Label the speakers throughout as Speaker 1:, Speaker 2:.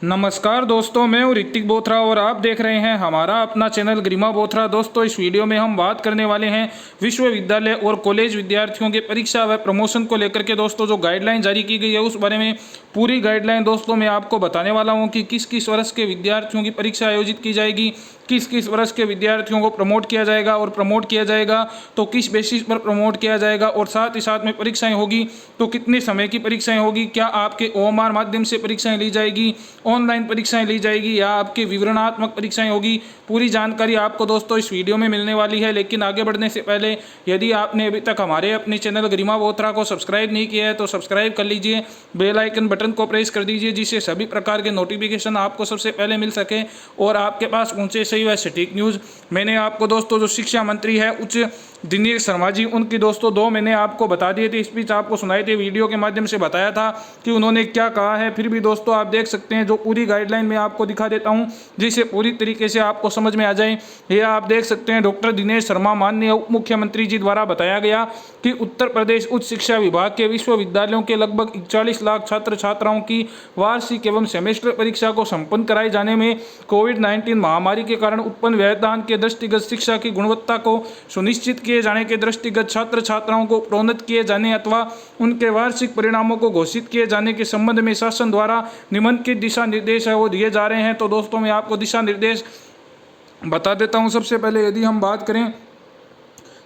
Speaker 1: नमस्कार दोस्तों, मैं हूँ ऋतिक बोथरा और आप देख रहे हैं हमारा अपना चैनल गरिमा बोथरा। दोस्तों, इस वीडियो में हम बात करने वाले हैं विश्वविद्यालय और कॉलेज विद्यार्थियों के परीक्षा व प्रमोशन को लेकर के। दोस्तों, जो गाइडलाइन जारी की गई है उस बारे में पूरी गाइडलाइन दोस्तों मैं आपको बताने वाला हूँ कि किस किस वर्ष के विद्यार्थियों की परीक्षा आयोजित की जाएगी, किस किस वर्ष के विद्यार्थियों को प्रमोट किया जाएगा और प्रमोट किया जाएगा तो किस बेसिस पर प्रमोट किया जाएगा, और साथ ही साथ में परीक्षाएं होगी तो कितने समय की परीक्षाएं होगी, क्या आपके ओएमआर माध्यम से परीक्षाएं ली जाएगी, ऑनलाइन परीक्षाएं ली जाएगी या आपकी विवरणात्मक परीक्षाएं होगी। पूरी जानकारी आपको दोस्तों इस वीडियो में मिलने वाली है। लेकिन आगे बढ़ने से पहले यदि आपने अभी तक हमारे अपने चैनल गरिमा बोथरा को सब्सक्राइब नहीं किया है तो सब्सक्राइब कर लीजिए, बेल आइकन बटन को प्रेस कर दीजिए जिससे सभी प्रकार के नोटिफिकेशन आपको सबसे पहले मिल सके और आपके पास पहुंचे सही व सटीक न्यूज़। मैंने आपको दोस्तों जो शिक्षा मंत्री है उच्च दिनेश शर्मा जी, उनकी दोस्तों 2 मैंने आपको बता दिए थे, स्पीच आपको सुनाई थी, वीडियो के माध्यम से बताया था कि उन्होंने क्या कहा है। फिर भी दोस्तों आप देख सकते हैं जो पूरी गाइडलाइन मैं आपको दिखा देता हूं जिससे पूरी तरीके से आपको समझ में आ जाए। ये आप देख सकते हैं डॉक्टर दिनेश शर्मा माननीय उप मुख्यमंत्री जी द्वारा बताया गया कि उत्तर प्रदेश उच्च शिक्षा विभाग के विश्वविद्यालयों के लगभग 41 लाख छात्र छात्राओं की वार्षिक एवं सेमेस्टर परीक्षा को संपन्न कराए जाने में कोविड-19 महामारी के कारण उत्पन्न व्यवधान के दृष्टिगत शिक्षा की गुणवत्ता को सुनिश्चित किए जाने के दृष्टिगत छात्र छात्राओं को प्रोन्नत किए जाने अथवा उनके वार्षिक परिणामों को घोषित किए जाने के संबंध में शासन द्वारा निम्नलिखित दिशा निर्देश है वो दिए जा रहे हैं। तो दोस्तों मैं आपको दिशा निर्देश बता देता हूं। सबसे पहले यदि हम बात करें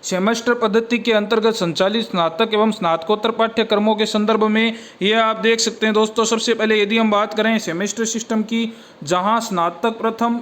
Speaker 1: सेमेस्टर पद्धति के अंतर्गत संचालित स्नातक एवं स्नातकोत्तर पाठ्यक्रमों के संदर्भ में ये आप देख सकते हैं दोस्तों। सबसे पहले यदि हम बात करें सेमेस्टर सिस्टम की, जहां स्नातक प्रथम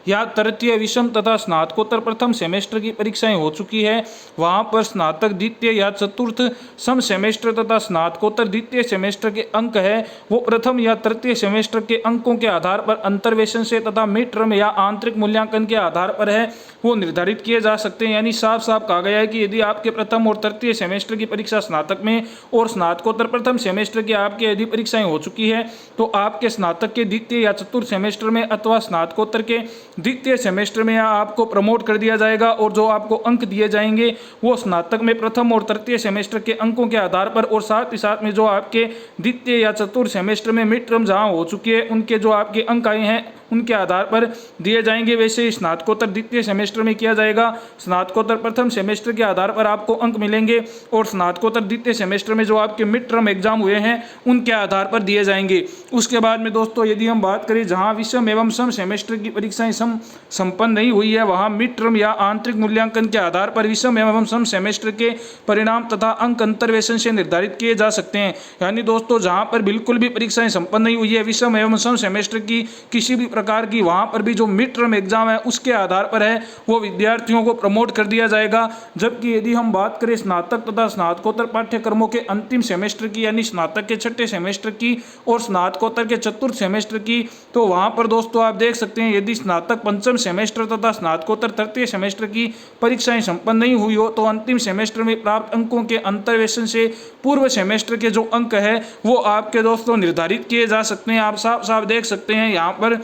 Speaker 1: या तृतीय विषम तथा स्नातकोत्तर प्रथम सेमेस्टर की परीक्षाएं हो चुकी है, वहां पर स्नातक द्वितीय या चतुर्थ सम सेमेस्टर तथा स्नातकोत्तर द्वितीय सेमेस्टर के अंक है वो प्रथम या तृतीय सेमेस्टर के अंकों के आधार पर अंतर्वेशन से तथा मिड टर्म या आंतरिक मूल्यांकन के आधार पर है वो निर्धारित किए जा सकते हैं। यानी साफ साफ कहा गया है कि यदि आपके प्रथम और तृतीय सेमेस्टर की परीक्षा स्नातक में और स्नातकोत्तर प्रथम सेमेस्टर की आपकी यदि परीक्षाएं हो चुकी है तो आपके स्नातक के द्वितीय या चतुर्थ सेमेस्टर में अथवा स्नातकोत्तर के द्वितीय सेमेस्टर में आपको प्रमोट कर दिया जाएगा और जो आपको अंक दिए जाएंगे वो स्नातक में प्रथम और तृतीय सेमेस्टर के अंकों के आधार पर और साथ ही साथ में जो आपके द्वितीय या चतुर्थ सेमेस्टर में मिड टर्म जहाँ हो चुकी है उनके जो आपके अंक आए हैं उनके आधार पर दिए जाएंगे। वैसे ही स्नातकोत्तर द्वितीय सेमेस्टर में किया जाएगा, स्नातकोत्तर प्रथम सेमेस्टर के आधार पर आपको अंक मिलेंगे और स्नातकोत्तर द्वितीय सेमेस्टर में जो आपके मिड टर्म एग्जाम हुए हैं उनके आधार पर दिए जाएंगे। उसके बाद में दोस्तों यदि हम बात करें जहां विषम एवं सम सेमेस्टर की परीक्षाएं संपन्न नहीं हुई है वहां मिड टर्म या आंतरिक मूल्यांकन के आधार पर विषम एवं सम सेमेस्टर के परिणाम तथा अंक अंतर्वेशन से निर्धारित किए जा सकते हैं। यानी दोस्तों जहां पर बिल्कुल भी परीक्षाएं संपन्न नहीं हुई है विषम एवं सम सेमेस्टर की किसी भी प्रकार की, वहां पर भी जो मिड टर्म एग्जाम है उसके आधार पर है वो विद्यार्थियों को प्रमोट कर दिया जाएगा। जबकि यदि हम बात करें स्नातक तथा स्नातकोत्तर पाठ्यक्रमों के अंतिम सेमेस्टर की यानी स्नातक के छठे सेमेस्टर की और स्नातकोत्तर के चतुर्थ सेमेस्टर की, तो वहां पर दोस्तों आप देख सकते हैं यदि स्नातक पंचम सेमेस्टर तथा स्नातकोत्तर तृतीय सेमेस्टर की परीक्षाएं संपन्न नहीं हुई हो तो अंतिम सेमेस्टर में प्राप्त अंकों के अंतर्वेशन से पूर्व सेमेस्टर के जो अंक है वो आपके दोस्तों निर्धारित किए जा सकते हैं। आप साफ साफ देख सकते हैं यहाँ पर।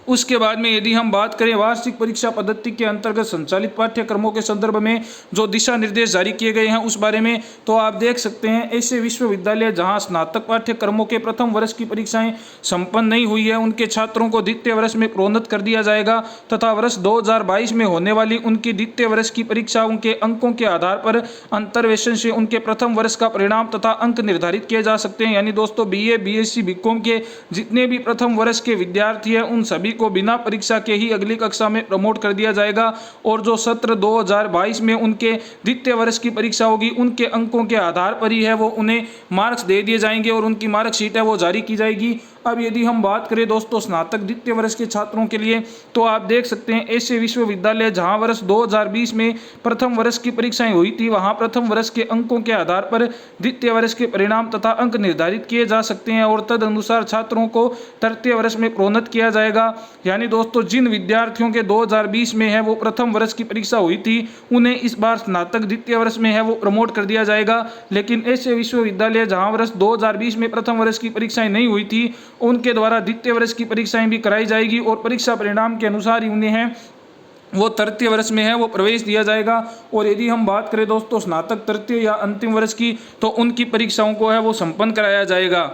Speaker 1: उसके बाद में यदि हम बात करें वार्षिक परीक्षा पद्धति के अंतर्गत संचालित पाठ्यक्रमों के संदर्भ में जो दिशा निर्देश जारी किए गए हैं उस बारे में, तो आप देख सकते हैं ऐसे विश्वविद्यालय जहां स्नातक पाठ्यक्रमों के प्रथम वर्ष की परीक्षाएं संपन्न नहीं हुई है उनके छात्रों को द्वितीय वर्ष में प्रोन्नत कर दिया जाएगा तथा वर्ष 2022 में होने वाली उनकी द्वितीय वर्ष की परीक्षाओं के अंकों के आधार पर अंतर्वेशन से उनके प्रथम वर्ष का परिणाम तथा अंक निर्धारित किए जा सकते हैं। यानी दोस्तों BA BSc BCom के जितने भी प्रथम वर्ष के विद्यार्थी हैं उन सभी को बिना परीक्षा के ही अगली कक्षा में प्रमोट कर दिया जाएगा और जो सत्र 2022 में उनके द्वितीय वर्ष की परीक्षा होगी उनके अंकों के आधार पर ही है वो उन्हें मार्क्स दे दिए जाएंगे और उनकी मार्कशीट है वो जारी की जाएगी। अब यदि हम बात करें दोस्तों स्नातक द्वितीय वर्ष के छात्रों के लिए, तो आप देख सकते हैं ऐसे विश्वविद्यालय जहां वर्ष 2020 में प्रथम वर्ष की परीक्षाएं हुई थी वहां प्रथम वर्ष के अंकों के आधार पर द्वितीय वर्ष के परिणाम तथा अंक निर्धारित किए जा सकते हैं और तदनुसार छात्रों को तृतीय वर्ष में प्रोन्नत किया जाएगा। यानी दोस्तों जिन विद्यार्थियों के 2020 में है वो प्रथम वर्ष की परीक्षा हुई थी उन्हें इस बार स्नातक द्वितीय वर्ष में है वो प्रमोट कर दिया जाएगा। लेकिन ऐसे विश्वविद्यालय जहां वर्ष 2020 में प्रथम वर्ष की परीक्षाएं नहीं हुई थी उनके द्वारा द्वितीय वर्ष की परीक्षाएं भी कराई जाएगी और परीक्षा परिणाम के अनुसार ही उन्हें है वो तृतीय वर्ष में है वो प्रवेश दिया जाएगा। और यदि हम बात करें दोस्तों स्नातक तृतीय या अंतिम वर्ष की, तो उनकी परीक्षाओं को है वो संपन्न कराया जाएगा।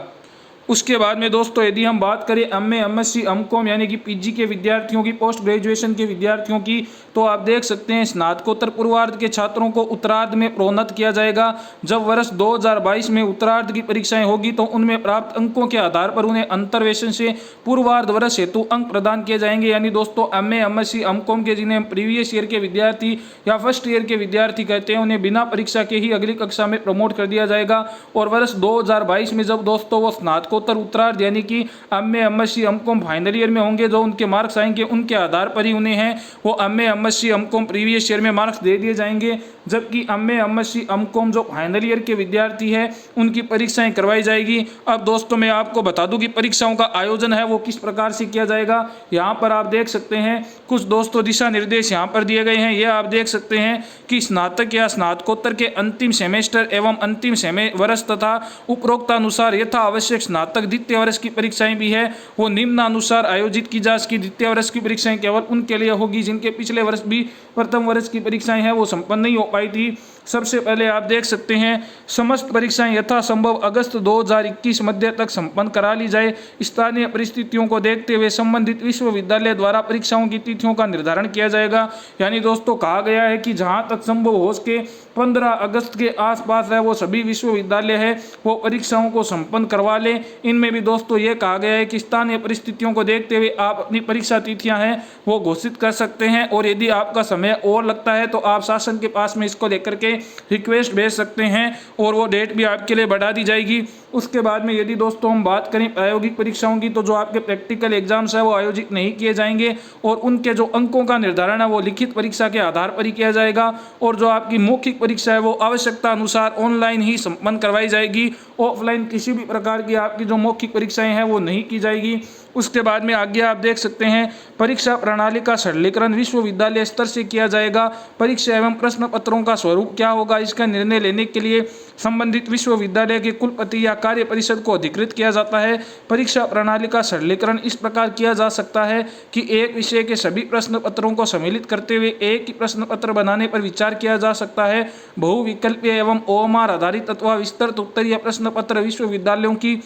Speaker 1: उसके बाद में दोस्तों यदि हम बात करें एमए, एमएससी, एमकॉम यानी कि पीजी के विद्यार्थियों की, पोस्ट ग्रेजुएशन के विद्यार्थियों की, तो आप देख सकते हैं स्नातकोत्तर पूर्वार्ध के छात्रों को उत्तरार्ध में प्रोन्नत किया जाएगा। जब वर्ष 2022 में उत्तरार्ध की परीक्षाएं होगी तो उनमें प्राप्त अंकों के आधार पर उन्हें अंतर्वेशन से पूर्वार्ध वर्ष हेतु अंक प्रदान किए जाएंगे। यानी दोस्तों एमए, एमएससी, एमकॉम के जिन्हें प्रीवियस ईयर के विद्यार्थी या फर्स्ट ईयर के विद्यार्थी कहते हैं, उन्हें बिना परीक्षा के ही अगली कक्षा में प्रमोट कर दिया जाएगा। और वर्ष 2022 में जब दोस्तों वो स्नातकोत्तर उत्तरार्ध यानी कि MA, MSc, MCom final year में होंगे, जो उनके मार्क्स आएंगे उनके आधार पर ही उन्हें है वो MA, MSc, MCom previous year में मार्क्स दे दिए जाएंगे। जबकि एमए, एमएससी, एमकॉम जो फाइनल ईयर के विद्यार्थी है उनकी परीक्षाएं करवाई जाएगी। अब दोस्तों मैं आपको बता दूं कि परीक्षाओं का आयोजन है वो किस प्रकार से किया जाएगा। यहाँ पर आप देख सकते हैं कुछ दोस्तों दिशा निर्देश यहाँ पर दिए गए हैं। ये आप देख सकते हैं कि स्नातक या स्नातकोत्तर के अंतिम सेमेस्टर एवं अंतिम वर्ष तथा उपरोक्तानुसार यथा आवश्यक स्नातक द्वितीय वर्ष की परीक्षाएं भी है वो निम्नानुसार आयोजित की जा सकी। द्वितीय वर्ष की परीक्षाएं केवल उनके लिए होगी जिनके पिछले वर्ष भी प्रथम वर्ष की परीक्षाएं हैं वो संपन्न नहीं हो पाई थी। सबसे पहले आप देख सकते हैं समस्त परीक्षाएं यथासंभव अगस्त 2021 मध्य तक संपन्न करा ली जाए। स्थानीय परिस्थितियों को देखते हुए संबंधित विश्वविद्यालय द्वारा परीक्षाओं की तिथियों का निर्धारण किया जाएगा। यानी दोस्तों कहा गया है कि जहां तक संभव हो सके 15 अगस्त के आसपास है वो सभी विश्वविद्यालय है वो परीक्षाओं को संपन्न करवा लें। इनमें भी दोस्तों ये कहा गया है कि स्थानीय परिस्थितियों को देखते हुए आप अपनी परीक्षा तिथियां हैं वो घोषित कर सकते हैं। और यदि आपका समय और लगता है तो आप शासन के पास में इसको लेकर के रिक्वेस्ट भेज सकते हैं और वो डेट भी आपके लिए बढ़ा दी जाएगी। उसके बाद में यदि दोस्तों हम बात करें प्रायोगिक परीक्षाओं की, तो जो आपके प्रैक्टिकल एग्जाम्स है वो आयोजित नहीं किए जाएंगे और उनके जो अंकों का निर्धारण है वो लिखित परीक्षा के आधार पर ही किया जाएगा। और जो आपकी मौखिक परीक्षा है वो आवश्यकता अनुसार ऑनलाइन ही संपन्न करवाई जाएगी। ऑफलाइन किसी भी प्रकार की आपकी जो मौखिक परीक्षाएं हैं वो नहीं की जाएगी। उसके बाद में आगे आप देख सकते हैं परीक्षा प्रणाली का सरलीकरण विश्वविद्यालय स्तर से किया जाएगा। परीक्षा एवं प्रश्न पत्रों का स्वरूप क्या होगा इसका निर्णय लेने के लिए संबंधित विश्वविद्यालय के कुलपति या कार्य परिषद को अधिकृत किया जाता है। परीक्षा प्रणाली का सरलीकरण इस प्रकार किया जा सकता है कि एक विषय के सभी प्रश्न पत्रों को सम्मिलित करते हुए एक ही प्रश्न पत्र बनाने पर विचार किया जा सकता है। बहुविकल्पीय एवं ओएमआर आधारित अथवा विस्तृत उत्तरीय प्रश्न पत्र विश्वविद्यालयों की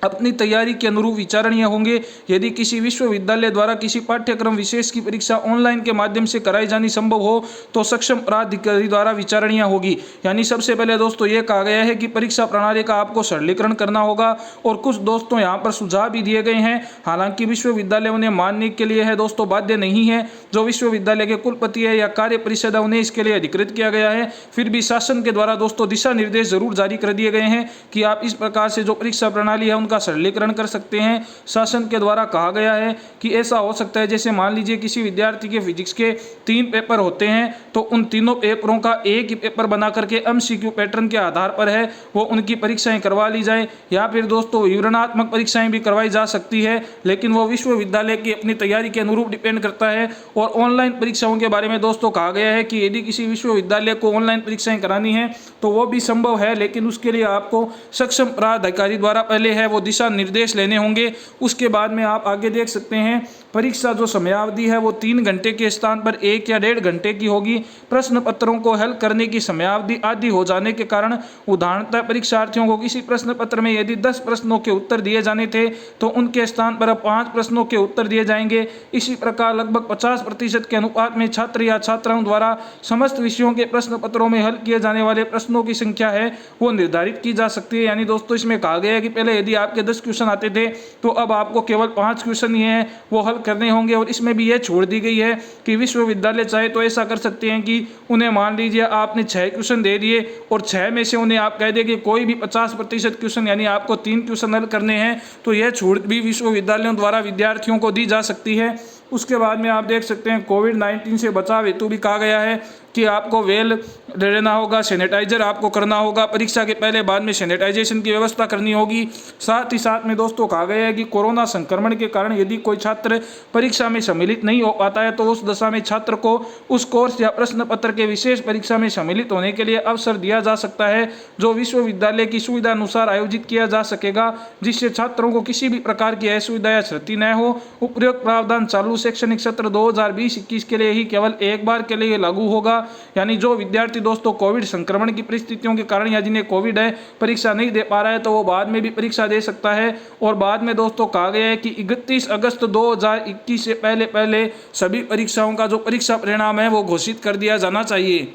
Speaker 1: अपनी तैयारी के अनुरूप विचारणीय होंगे। यदि किसी विश्वविद्यालय द्वारा किसी पाठ्यक्रम विशेष की परीक्षा ऑनलाइन के माध्यम से कराई जानी संभव हो तो सक्षम प्राधिकारी द्वारा विचारणीय होगी। यानी सबसे पहले दोस्तों ये कहा गया है कि परीक्षा प्रणाली का आपको सरलीकरण करना होगा। और कुछ दोस्तों यहाँ पर सुझाव भी दिए गए हैं, हालांकि विश्वविद्यालय उन्हें मानने के लिए है दोस्तों बाध्य नहीं है। जो विश्वविद्यालय के कुलपति है या कार्य परिषद है उन्हें इसके लिए अधिकृत किया गया है। फिर भी शासन के द्वारा दोस्तों दिशा निर्देश जरूर जारी कर दिए गए हैं कि आप इस प्रकार से जो परीक्षा प्रणाली है उनका सरलीकरण कर सकते हैं। शासन के द्वारा कहा गया है कि ऐसा हो सकता है जैसे मान लीजिए किसी विद्यार्थी के फिजिक्स के 3 पेपर होते हैं तो उन तीनों पेपरों का एक ही पेपर बना करके एमसीक्यू पैटर्न के आधार पर है वो उनकी परीक्षाएं करवा ली जाए। या फिर दोस्तों विवरणात्मक परीक्षाएं भी करवाई जा सकती है, लेकिन वो विश्वविद्यालय की अपनी तैयारी के अनुरूप डिपेंड करता है। और ऑनलाइन परीक्षाओं के बारे में दोस्तों कहा गया है कि यदि किसी विश्वविद्यालय को ऑनलाइन परीक्षाएं करानी है तो वो भी संभव है, लेकिन उसके लिए आपको सक्षम प्राधिकारी द्वारा पहले है वो दिशा निर्देश लेने होंगे। उसके बाद में आप आगे देख सकते हैं परीक्षा जो समयावधि है वो 3 घंटे के स्थान पर 1 या 1.5 घंटे की होगी। प्रश्न पत्रों को हल करने की समयावधि आदि हो जाने के कारण उदाहरणतः परीक्षार्थियों को किसी प्रश्न पत्र में यदि 10 प्रश्नों के उत्तर दिए जाने थे तो उनके स्थान पर अब 5 प्रश्नों के उत्तर दिए जाएंगे। इसी प्रकार लगभग 50% के अनुपात में छात्र या छात्राओं द्वारा समस्त विषयों के प्रश्न पत्रों में हल किए जाने वाले प्रश्नों की संख्या है वो निर्धारित की जा सकती है। यानी दोस्तों इसमें कहा गया है कि पहले यदि आपके 10 क्वेश्चन आते थे तो अब आपको केवल 5 क्वेश्चन ही है वो हल करने होंगे। और इसमें भी ये छोड़ दी गई है कि विश्वविद्यालय चाहे तो ऐसा कर सकते हैं कि उन्हें मान लीजिए आपने 6 क्वेश्चन दे दिए और 6 में से उन्हें आप कह दें कि कोई भी 50% क्वेश्चन यानी आपको 3 क्वेश्चन हल करने हैं, तो यह छूट भी विश्वविद्यालयों द्वारा विद्यार्थियों को दी जा सकती है। उसके बाद में आप देख सकते हैं कोविड-19 से बचाव हेतु भी कहा गया है कि आपको वेल रहना होगा, सैनिटाइजर आपको करना होगा, परीक्षा के पहले बाद में सैनिटाइजेशन की व्यवस्था करनी होगी। साथ ही साथ में दोस्तों कहा गया है कि कोरोना संक्रमण के कारण यदि कोई छात्र परीक्षा में सम्मिलित नहीं हो पाता है तो उस दशा में छात्र को उस कोर्स या प्रश्न पत्र के विशेष परीक्षा में सम्मिलित होने के लिए अवसर दिया जा सकता है, जो विश्वविद्यालय की सुविधा अनुसार आयोजित किया जा सकेगा, जिससे छात्रों को किसी भी प्रकार की असुविधा या क्षति न हो। उपयुक्त प्रावधान चालू शैक्षणिक सत्र 2020-21 के लिए ही केवल एक बार के लिए लागू होगा। यानी जो विद्यार्थी दोस्तों कोविड संक्रमण की परिस्थितियों के कारण या जिन्हें कोविड है परीक्षा नहीं दे पा रहा है तो वो बाद में भी परीक्षा दे सकता है। और बाद में दोस्तों कहा गया है कि 31 अगस्त 2021 से पहले सभी परीक्षाओं का जो परीक्षा परिणाम है वो घोषित कर दिया जाना चाहिए।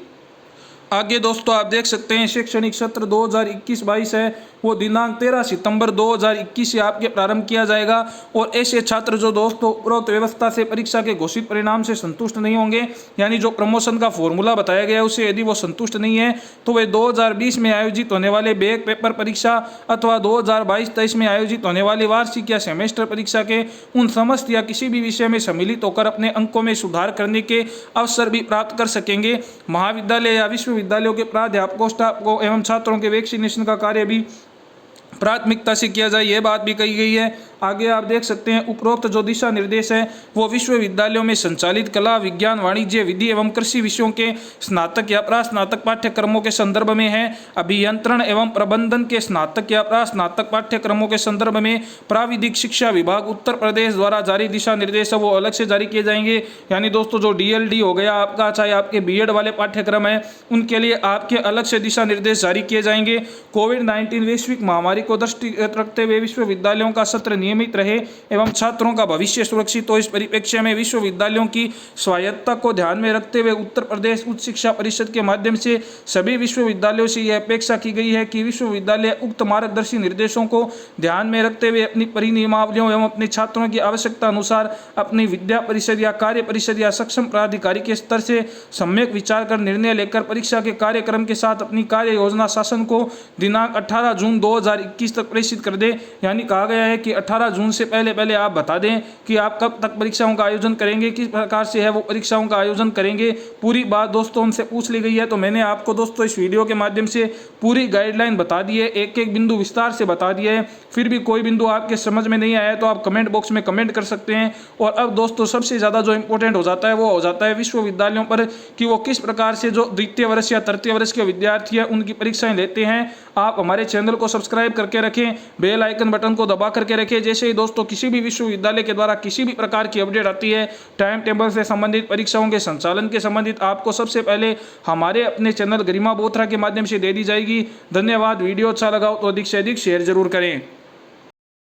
Speaker 1: आगे दोस्तों आप देख सकते हैं शैक्षणिक सत्र 2021-22 है वो दिनांक 13 सितंबर 2021 से आपके प्रारंभ किया जाएगा। और ऐसे छात्र जो दोस्तों उपरोक्त व्यवस्था से परीक्षा के घोषित परिणाम से संतुष्ट नहीं होंगे, यानी जो प्रमोशन का फॉर्मूला बताया गया है उससे यदि वो संतुष्ट नहीं है तो वे 2020 में आयोजित होने वाले बैक पेपर परीक्षा अथवा 2022-23 में आयोजित होने वाली वार्षिक या सेमेस्टर परीक्षा के उन समस्त या किसी भी विषय में सम्मिलित होकर अपने अंकों में सुधार करने के अवसर भी प्राप्त कर सकेंगे। महाविद्यालय या विश्वविद्यालयों के प्राध्यापकों, स्टाफ को एवं छात्रों के वैक्सीनेशन का कार्य भी प्राथमिकता से किया जाए, यह बात भी कही गई है। आगे आप देख सकते हैं उपरोक्त जो दिशा निर्देश है वो विश्वविद्यालयों में संचालित कला, विज्ञान, वाणिज्य, विधि एवं कृषि विषयों के स्नातक या प्रास्नातक पाठ्यक्रमों के संदर्भ में है। अभियंत्रण एवं प्रबंधन के स्नातक या प्रास्नातक पाठ्यक्रमों के संदर्भ में प्राविधिक शिक्षा विभाग उत्तर प्रदेश द्वारा जारी दिशा निर्देश है वो अलग से जारी किए जाएंगे। यानी दोस्तों जो DLD हो गया आपका, चाहे आपके BEd वाले पाठ्यक्रम है उनके लिए आपके अलग से दिशा निर्देश जारी किए जाएंगे। कोविड-19 वैश्विक महामारी को दृष्टिगत रखते हुए विश्वविद्यालयों का सत्र नियमित रहे एवं छात्रों का भविष्य सुरक्षित हो, इस परिप्रेक्ष्य में विश्वविद्यालयों की स्वायत्तता को ध्यान में रखते हुए उत्तर प्रदेश उच्च शिक्षा परिषद के माध्यम से सभी विश्वविद्यालयों से यह अपेक्षा की गई है कि विश्वविद्यालय उक्त मार्गदर्शी निर्देशों को ध्यान में रखते हुए अपनी परिनियमावलियों एवं अपने छात्रों की आवश्यकता अनुसार अपनी विद्या परिषद या कार्य परिषद या सक्षम प्राधिकारी के स्तर से सम्यक विचार कर निर्णय लेकर परीक्षा के कार्यक्रम के साथ अपनी कार्य योजना शासन को दिनांक 18 जून 2021 तक प्रेषित कर दे। यानी कहा गया है कि 18 जून से पहले आप बता दें कि आप कब तक परीक्षाओं का आयोजन करेंगे, किस प्रकार से है वो परीक्षाओं का आयोजन करेंगे। पूरी बात दोस्तों उनसे पूछ ली गई है। तो मैंने आपको दोस्तों इस वीडियो के माध्यम से पूरी गाइडलाइन बता दी है, एक एक बिंदु विस्तार से बता दिया है। फिर भी कोई बिंदु आपके समझ में नहीं आया तो आप कमेंट बॉक्स में कमेंट कर सकते हैं। और अब दोस्तों सबसे ज़्यादा जो इंपॉर्टेंट हो जाता है वो हो जाता है विश्वविद्यालयों पर कि वो किस प्रकार से जो द्वितीय वर्ष या तृतीय वर्ष के विद्यार्थी हैं उनकी परीक्षाएं लेते हैं। आप हमारे चैनल को सब्सक्राइब करके रखें, बेल आइकन बटन को दबा करके रखें। जैसे ही दोस्तों किसी भी विश्वविद्यालय के द्वारा किसी भी प्रकार की अपडेट आती है, टाइम टेबल से संबंधित, परीक्षाओं के संचालन के संबंधित, आपको सबसे पहले हमारे अपने चैनल गरिमा बोथरा के माध्यम से दे दी जाएगी। धन्यवाद। वीडियो अच्छा लगा तो अधिक से अधिक शेयर जरूर करें।